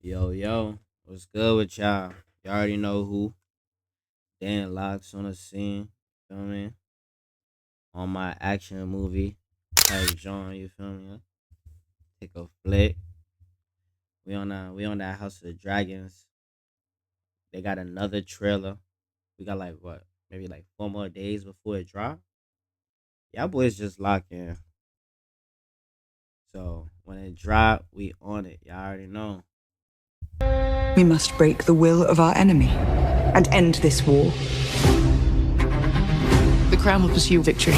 Yo, what's good with y'all? Y'all already know who. Damelocks on the scene. Feel me? On my action movie type John, you feel me? Take a flick. We on that House of the Dragons. They got another trailer. We got like what? Maybe like 4 more days before it drop. Y'all boys just lock in. So when it drop, we on it. Y'all already know. We must break the will of our enemy and end this war. The crown will pursue victory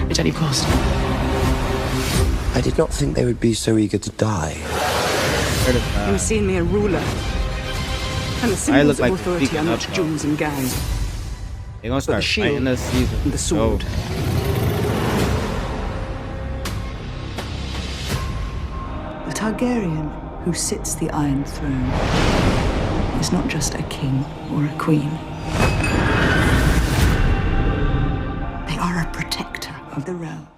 at any cost. I did not think they would be so eager to die. You see me a ruler, and the symbols look like of authority speaking are not up, though. jewels and gangs, They gonna but the start shield fighting this season. and the sword. The Targaryen who sits the Iron Throne is not just a king or a queen. They are a protector of the realm.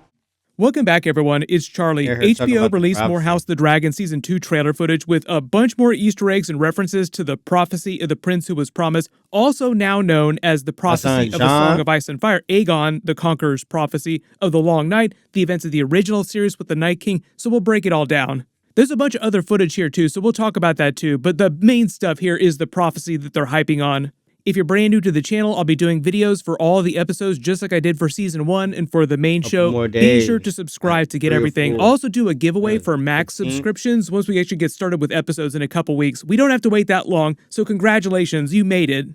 Welcome back, everyone. It's Charlie. Hear her talk HBO about the released more prophecy. House of the Dragon Season 2 trailer footage with a bunch more Easter eggs and references to the prophecy of the prince who was promised, also now known as the prophecy of the John. Song of Ice and Fire, Aegon the Conqueror's prophecy of the Long Night, the events of the original series with the Night King, so we'll break it all down. There's a bunch of other footage here too, so we'll talk about that too, but the main stuff here is the prophecy that they're hyping on. If you're brand new to the channel, I'll be doing videos for all the episodes just like I did for Season 1 and for the main show. more Be sure to days, subscribe like to get 3 or everything. 4. I'll also do a giveaway Yeah, for max 15. subscriptions once we actually get started with episodes in a couple weeks. We don't have to wait that long, so congratulations, you made it.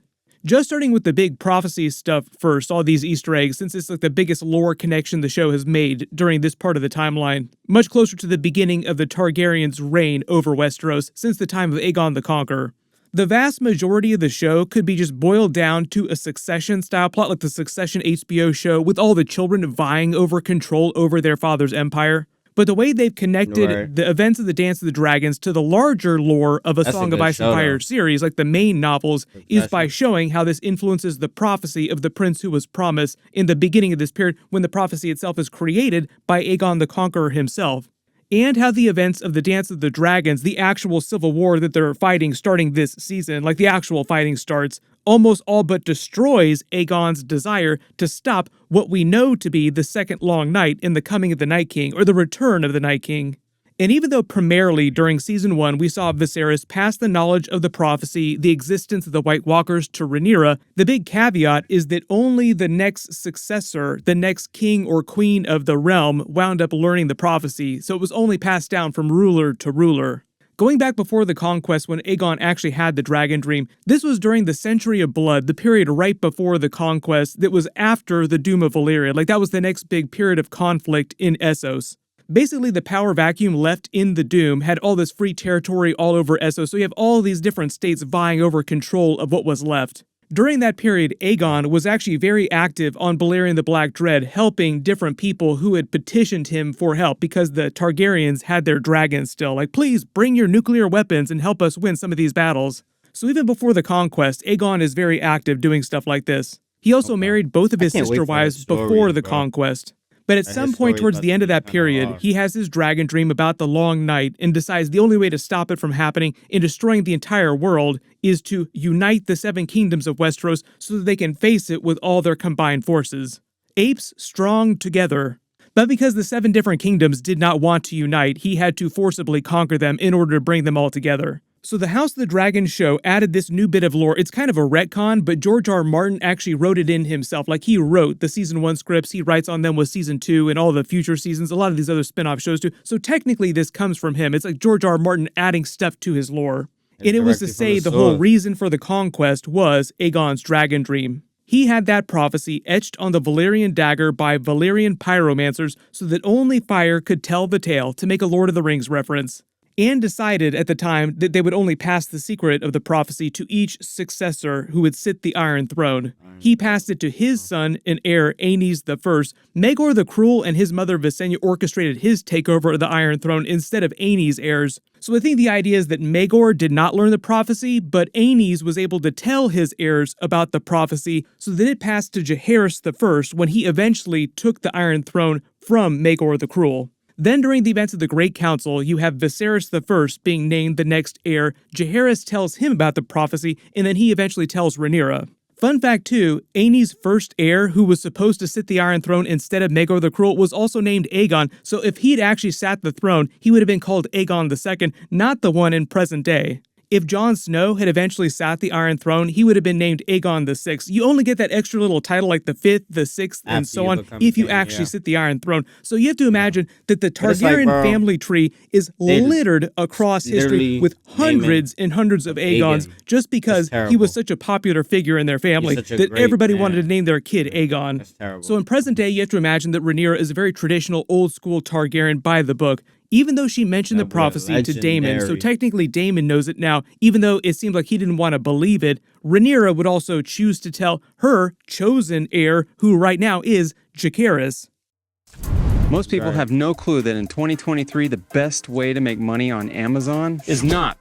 Just starting with the big prophecy stuff first, all these Easter eggs, since it's like the biggest lore connection the show has made during this part of the timeline, much closer to the beginning of the Targaryens' reign over Westeros since the time of Aegon the Conqueror. The vast majority of the show could be just boiled down to a Succession-style plot like the Succession HBO show with all the children vying over control over their father's empire. But the way they've connected Right. the events of the Dance of the Dragons to the larger lore of A That's a Song of good Ice and show, Fire though. series, like the main novels, is by Succession. showing how this influences the prophecy of the prince who was promised in the beginning of this period when the prophecy itself is created by Aegon the Conqueror himself. And how the events of the Dance of the Dragons, the actual civil war that they're fighting starting this season, like the actual fighting starts, almost all but destroys Aegon's desire to stop what we know to be the second long night in the coming of the Night King, or the return of the Night King. And even though primarily during Season 1 we saw Viserys pass the knowledge of the prophecy, the existence of the White Walkers to Rhaenyra, the big caveat is that only the next successor, the next king or queen of the realm, wound up learning the prophecy, so it was only passed down from ruler to ruler. Going back before the conquest when Aegon actually had the dragon dream, this was during the Century of Blood, the period right before the conquest that was after the Doom of Valyria. Like that was the next big period of conflict in Essos. Basically, the power vacuum left in the Doom had all this free territory all over Essos, so you have all these different states vying over control of what was left. During that period, Aegon was actually very active on Balerion the Black Dread, helping different people who had petitioned him for help because the Targaryens had their dragons still. Like, please bring your nuclear weapons and help us win some of these battles. So even before the conquest, Aegon is very active doing stuff like this. He also married both of his can't wait sister for wives his before stories, the bro. conquest. But at And some his point story's towards about the to end of be that kinda period, hard. he has his dragon dream about the long night and decides the only way to stop it from happening and destroying the entire world is to unite the 7 kingdoms of Westeros so that they can face it with all their combined forces. Apes strong together. But because the 7 different kingdoms did not want to unite, he had to forcibly conquer them in order to bring them all together. So the House of the Dragon show added this new bit of lore. It's kind of a retcon, but George R. R. Martin actually wrote it in himself. Like, he wrote the Season 1 scripts, he writes on them with Season 2 and all the future seasons, a lot of these other spin-off shows too. So technically this comes from him. It's like George R. R. Martin adding stuff to his lore. And it was to directly from say the the whole source. reason for the conquest was Aegon's dragon dream. He had that prophecy etched on the Valyrian dagger by Valyrian pyromancers so that only fire could tell the tale, to make a Lord of the Rings reference. And decided at the time that they would only pass the secret of the prophecy to each successor who would sit the Iron Throne. He passed it to his son and heir, Aenys I. Maegor the Cruel and his mother Visenya orchestrated his takeover of the Iron Throne instead of Aenys' heirs. So I think the idea is that Maegor did not learn the prophecy, but Aenys was able to tell his heirs about the prophecy so that it passed to Jaehaerys I when he eventually took the Iron Throne from Maegor the Cruel. Then during the events of the Great Council, you have Viserys I being named the next heir. Jaehaerys tells him about the prophecy, and then he eventually tells Rhaenyra. Fun fact too, Aenys' first heir, who was supposed to sit the Iron Throne instead of Maegor the Cruel, was also named Aegon, so if he'd actually sat the throne, he would have been called Aegon II, not the one in present day. If Jon Snow had eventually sat the Iron Throne, he would have been named Aegon VI. You only get that extra little title like the 5th, the 6th, and so on if you actually sit the Iron Throne. So you have to imagine that the Targaryen family tree is littered across history with hundreds and hundreds of Aegons just because he was such a popular figure in their family that everybody wanted to name their kid Aegon. That's terrible. So in present day, you have to imagine that Rhaenyra is a very traditional, old-school Targaryen by the book. Even though she mentioned the prophecy to Daemon, so technically Daemon knows it now, even though it seemed like he didn't want to believe it, Rhaenyra would also choose to tell her chosen heir, who right now is Jaehaerys. Most people have no clue that in 2023, the best way to make money on Amazon is not.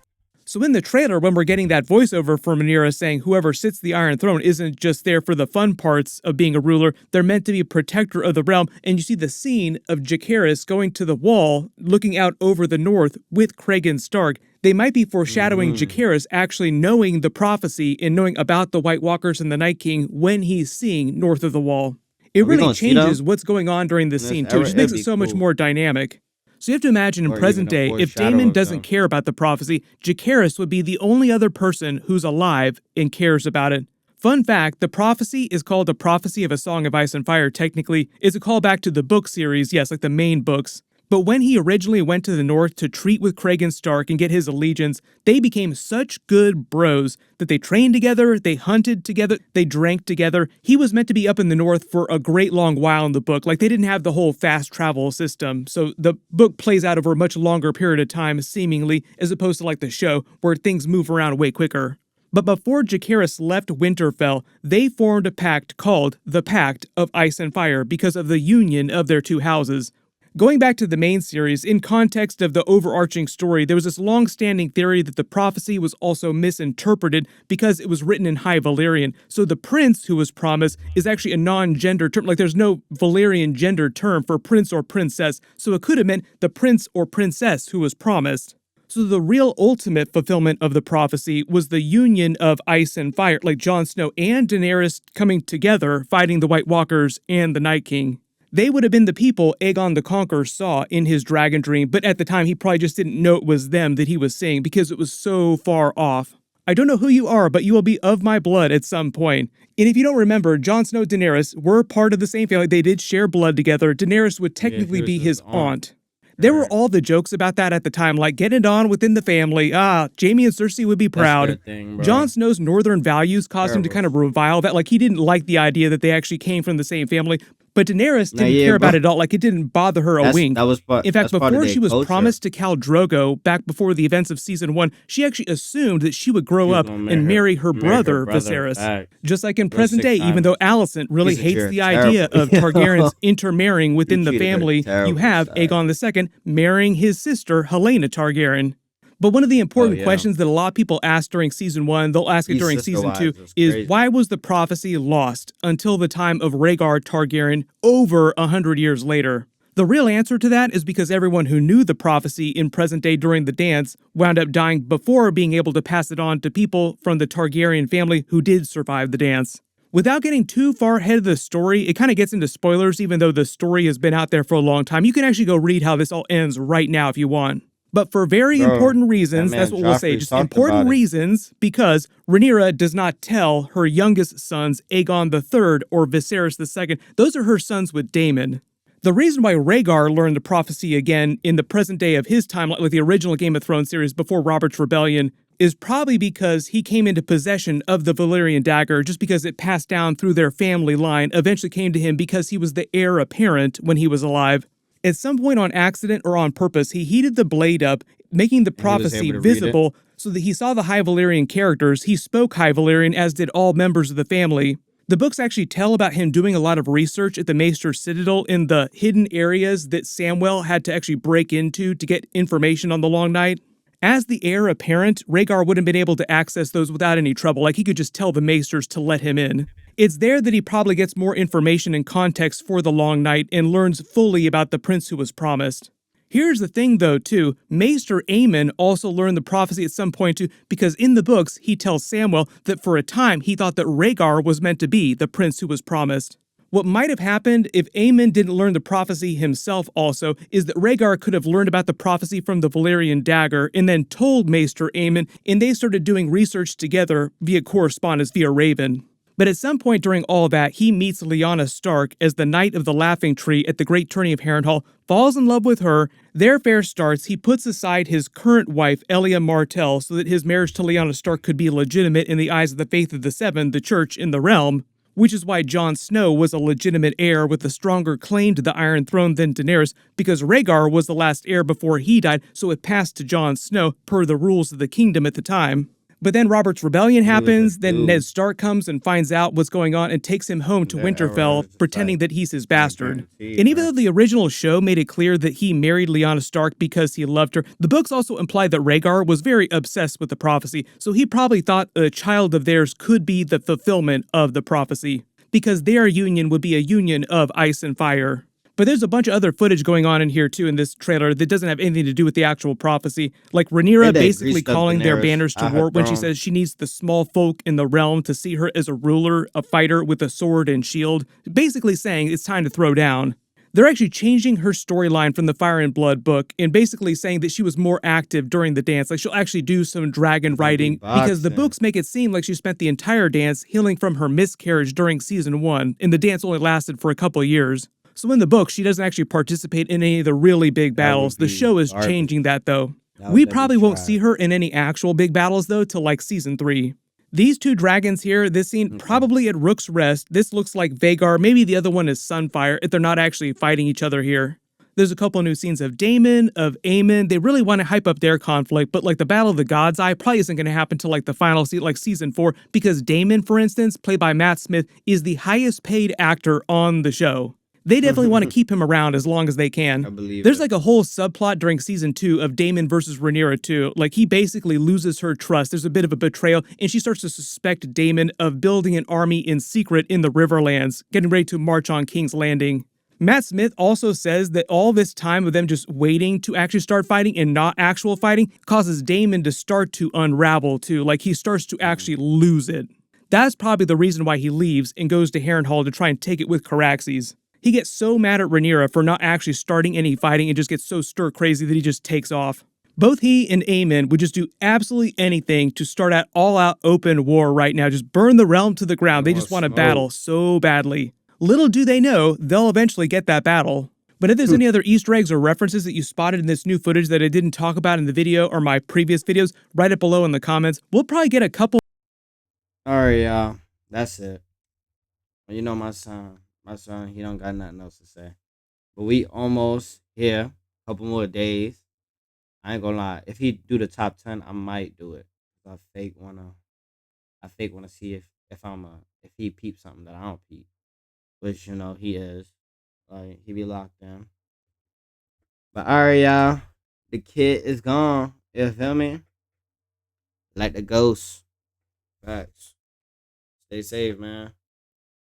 So in the trailer, when we're getting that voiceover from Rhaenyra saying whoever sits the Iron Throne isn't just there for the fun parts of being a ruler, they're meant to be a protector of the realm, and you see the scene of Jaehaerys going to the wall, looking out over the north with Cregan Stark. They might be foreshadowing Jaehaerys actually knowing the prophecy and knowing about the White Walkers and the Night King when he's seeing north of the wall. It really changes what's going on during this scene too, which makes it so much more dynamic. So you have to imagine in present day, if Daemon doesn't care about the prophecy, Jaehaerys would be the only other person who's alive and cares about it. Fun fact, the prophecy is called the Prophecy of a Song of Ice and Fire, technically. It's a callback to the book series, yes, like the main books. But when he originally went to the north to treat with Cregan Stark and get his allegiance, they became such good bros that they trained together, they hunted together, they drank together. He was meant to be up in the north for a great long while in the book. Like, they didn't have the whole fast travel system. So the book plays out over a much longer period of time, seemingly, as opposed to like the show, where things move around way quicker. But before Jaehaerys left Winterfell, they formed a pact called the Pact of Ice and Fire because of the union of their two houses. Going back to the main series, in context of the overarching story, there was this long-standing theory that the prophecy was also misinterpreted because it was written in High Valyrian. So the prince who was promised is actually a non-gender term. Like, there's no Valyrian gender term for prince or princess, so it could have meant the prince or princess who was promised. So the real ultimate fulfillment of the prophecy was the union of ice and fire, like Jon Snow and Daenerys coming together, fighting the White Walkers and the Night King. They would have been the people Aegon the Conqueror saw in his dragon dream, but at the time he probably just didn't know it was them that he was seeing because it was so far off. I don't know who you are, but you will be of my blood at some point. And if you don't remember, Jon Snow and Daenerys were part of the same family. They did share blood together. Daenerys would technically be his aunt. There were all the jokes about that at the time, like get it on within the family. Jaime and Cersei would be proud. Jon Snow's northern values caused him to kind of revile that. Like, he didn't like the idea that they actually came from the same family. But Daenerys didn't care about it at all. Like, it didn't bother her a wink. In fact, before she was promised to Khal Drogo, back before the events of Season 1, she actually assumed that she would grow up and marry her brother, Viserys. Just like in present day, even though Alicent really hates the idea of Targaryens intermarrying within the family, you have Aegon II marrying his sister, Helaena Targaryen. But one of the important questions that a lot of people ask during Season 1, they'll ask it during Season 2, is why was the prophecy lost until the time of Rhaegar Targaryen over 100 years later? The real answer to that is because everyone who knew the prophecy in present day during the dance wound up dying before being able to pass it on to people from the Targaryen family who did survive the dance. Without getting too far ahead of the story, it kind of gets into spoilers even though the story has been out there for a long time. You can actually go read how this all ends right now if you want. But for very important reasons, that's what we'll say, just important reasons, because Rhaenyra does not tell her youngest sons, Aegon III or Viserys II. Those are her sons with Daemon. The reason why Rhaegar learned the prophecy again in the present day of his time, like the original Game of Thrones series before Robert's Rebellion, is probably because he came into possession of the Valyrian dagger just because it passed down through their family line, eventually came to him because he was the heir apparent when he was alive. At some point on accident or on purpose, he heated the blade up, making the prophecy visible so that he saw the High Valyrian characters. He spoke High Valyrian, as did all members of the family. The books actually tell about him doing a lot of research at the Maester's Citadel in the hidden areas that Samwell had to actually break into to get information on the Long Night. As the heir apparent, Rhaegar wouldn't have been able to access those without any trouble. Like, he could just tell the Maesters to let him in. It's there that he probably gets more information and context for the Long Night and learns fully about the prince who was promised. Here's the thing though too, Maester Aemon also learned the prophecy at some point too, because in the books he tells Samwell that for a time he thought that Rhaegar was meant to be the prince who was promised. What might have happened if Aemon didn't learn the prophecy himself also is that Rhaegar could have learned about the prophecy from the Valyrian dagger and then told Maester Aemon, and they started doing research together via correspondence via Raven. But at some point during all that, he meets Lyanna Stark as the Knight of the Laughing Tree at the Great Tourney of Harrenhal, falls in love with her, their affair starts, he puts aside his current wife, Elia Martell, so that his marriage to Lyanna Stark could be legitimate in the eyes of the Faith of the Seven, the Church in the realm, which is why Jon Snow was a legitimate heir with a stronger claim to the Iron Throne than Daenerys, because Rhaegar was the last heir before he died, so it passed to Jon Snow per the rules of the kingdom at the time. But then Robert's rebellion happens, then Ned Stark comes and finds out what's going on and takes him home to Winterfell, pretending that he's his bastard. And even though the original show made it clear that he married Lyanna Stark because he loved her, the books also implied that Rhaegar was very obsessed with the prophecy, so he probably thought a child of theirs could be the fulfillment of the prophecy, because their union would be a union of ice and fire. But there's a bunch of other footage going on in here too in this trailer that doesn't have anything to do with the actual prophecy. Like Rhaenyra basically calling their banners to war when she says she needs the small folk in the realm to see her as a ruler, a fighter with a sword and shield. Basically saying it's time to throw down. They're actually changing her storyline from the Fire and Blood book and basically saying that she was more active during the dance. Like she'll actually do some dragon riding because the books make it seem like she spent the entire dance healing from her miscarriage during season 1 and the dance only lasted for a couple of years. So in the book, she doesn't actually participate in any of the really big battles. The show is changing that though. We probably won't see her in any actual big battles though till like season 3. These two dragons here, this scene probably at Rook's Rest. This looks like Vhagar, maybe the other one is Sunfire if they're not actually fighting each other here. There's a couple new scenes of Daemon, of Aemon. They really want to hype up their conflict, but like the Battle of the God's Eye probably isn't going to happen till like the final scene, like season 4, because Daemon, for instance, played by Matt Smith, is the highest paid actor on the show. They definitely want to keep him around as long as they can. I believe There's like a whole subplot during season 2 of Daemon versus Rhaenyra too. Like he basically loses her trust. There's a bit of a betrayal and she starts to suspect Daemon of building an army in secret in the Riverlands, getting ready to march on King's Landing. Matt Smith also says that all this time of them just waiting to actually start fighting and not actual fighting causes Daemon to start to unravel too. Like he starts to actually lose it. That's probably the reason why he leaves and goes to Harrenhal to try and take it with Caraxes. He gets so mad at Rhaenyra for not actually starting any fighting and just gets so stir crazy that he just takes off. Both he and Aemon would just do absolutely anything to start at all-out open war right now. Just burn the realm to the ground. They just want to battle so badly. Little do they know, they'll eventually get that battle. But if there's any other Easter eggs or references that you spotted in this new footage that I didn't talk about in the video or my previous videos, write it below in the comments. We'll probably get a couple. Alright, y'all. That's it. Well, you know my son, he don't got nothing else to say. But we almost here. Couple more days. I ain't gonna lie. If he do the top 10, I might do it. I fake wanna see if he peeps something that I don't peep. Which, you know, he is. Like, he be locked in. But alright, y'all. The kid is gone. You feel me? Like the ghost. Facts. Stay safe, man.